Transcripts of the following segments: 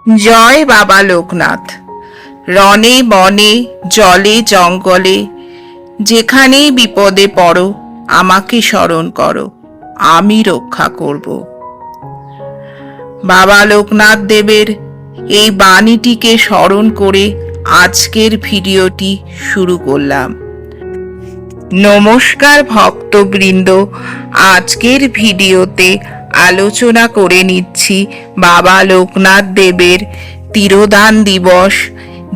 জয় বাবা লোকনাথ। রণে বনে জলে জঙ্গলে যেখানেই বিপদে পড়ো আমাকে স্মরণ করো, আমি রক্ষা করব। বাবা লোকনাথ দেবের এই বাণীটিকে স্মরণ করে আজকের ভিডিওটি শুরু করলাম। নমস্কার ভক্তবৃন্দ, আজকের ভিডিওতে আলোচনা করে নিচ্ছি বাবা লোকনাথ দেবের তিরোধান দিবস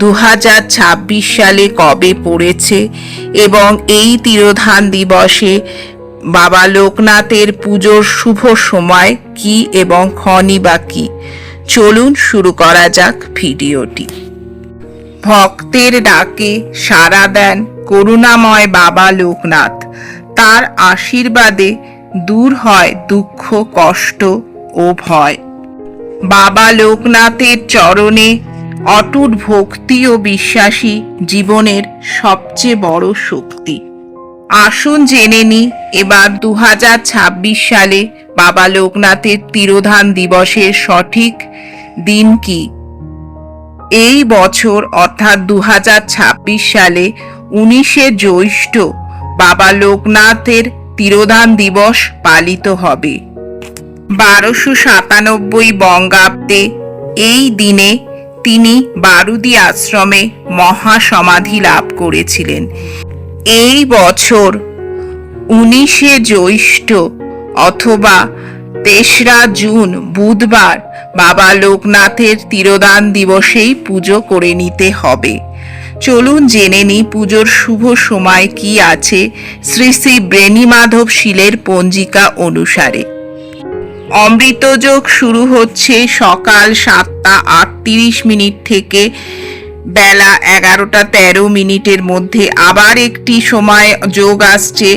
2026 সালে কবে পড়েছে এবং এই তিরোধান দিবসে বাবা লোকনাথের পুজোর শুভ সময় কি এবং ক্ষণই বা কি। চলুন শুরু করা যাক ভিডিওটি। ভক্তের ডাকে সাড়া দেন করুণাময় বাবা লোকনাথ। তার আশীর্বাদে দূর হয় দুঃখ, কষ্ট ও ভয়। বাবা লোকনাথের চরণে অটুট ভক্তি ও বিশ্বাসী জীবনের সবচেয়ে বড় শক্তি। আসুন জেনে নি এবার 2026 সালে বাবা লোকনাথের তিরোধান দিবসের সঠিক দিন কি। এই বছর অর্থাৎ 2026 সালে 19শে জ্যৈষ্ঠ বাবা লোকনাথের তিরোধান দিবস পালিত হবে। 1297 বঙ্গাব্দে এই দিনে তিনি বারুদি আশ্রমে মহাসমাধি লাভ করেছিলেন। এই বছর 19শে জ্যৈষ্ঠ অথবা 3রা জুন বুধবার বাবা লোকনাথের তিরোধান দিবসেই পুজো করে নিতে হবে। চলুন জেনে নিই পুজোর শুভ সময় কি আছে শ্রী শ্রী বেণীমাধব শীলের পঞ্জিকা অনুসারে। অমৃতযোগ শুরু হচ্ছে সকাল 7:38 থেকে বেলা 11:13 মধ্যে। আবার একটি সময় যোগ আসছে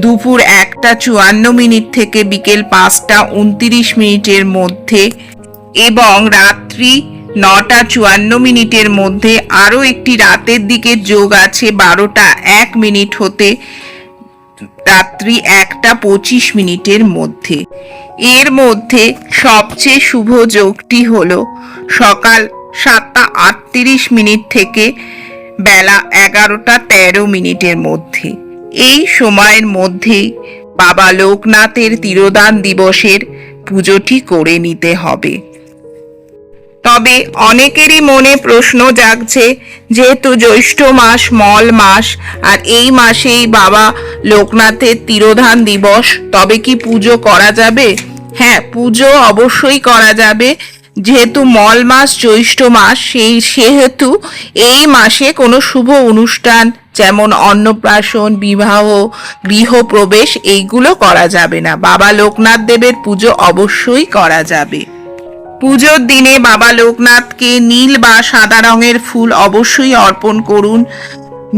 দুপুর 1:54 থেকে বিকেল 5:29 মধ্যে এবং রাত্রি 9:54 মধ্যে। আরও একটি রাতের দিকে যোগ আছে 12:01 হতে রাত্রি 1:25 মধ্যে। এর মধ্যে সবচেয়ে শুভ যোগটি হল সকাল 7:38 থেকে বেলা 11:13 মধ্যে। এই সময়ের মধ্যেই বাবা লোকনাথের তিরোধান দিবসের পুজোটি করে নিতে হবে। তবে অনেকেরই মনে প্রশ্ন জাগছে, যেহেতু জ্যৈষ্ঠ মাস মল মাস আর এই মাসেই বাবা লোকনাথের তিরোধান দিবস, তবে কি পুজো করা যাবে? হ্যাঁ, পুজো অবশ্যই করা যাবে। যেহেতু মল মাস জ্যৈষ্ঠ মাস, সেহেতু এই মাসে কোনো শুভ অনুষ্ঠান যেমন অন্নপ্রাশন, বিবাহ, গৃহপ্রবেশ এইগুলো করা যাবে না। বাবা লোকনাথ দেবের পুজো অবশ্যই করা যাবে। পুজোর দিনে বাবা লোকনাথকে নীল বা সাদা রঙের ফুল অবশ্যই অর্পণ করুন।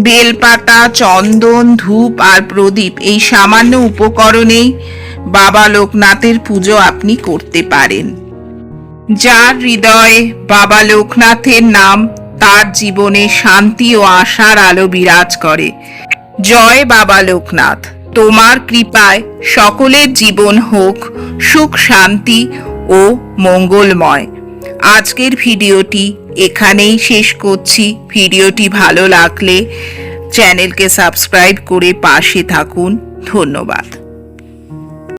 বেলপাতা, চন্দন, ধূপ আর প্রদীপ এই সামান্য উপকরণেই বাবা লোকনাথের পুজো আপনি করতে পারেন। যার হৃদয়ে বাবা লোকনাথের নাম, তার জীবনে শান্তি ও আশার আলো বিরাজ করে। জয় বাবা লোকনাথ। তোমার কৃপায় সকলের জীবন হোক সুখ, শান্তি ও মঙ্গলময়। আজকের ভিডিওটি এখানেই শেষ করছি। ভিডিওটি ভালো লাগলে চ্যানেলকে সাবস্ক্রাইব করে পাশে থাকুন। ধন্যবাদ।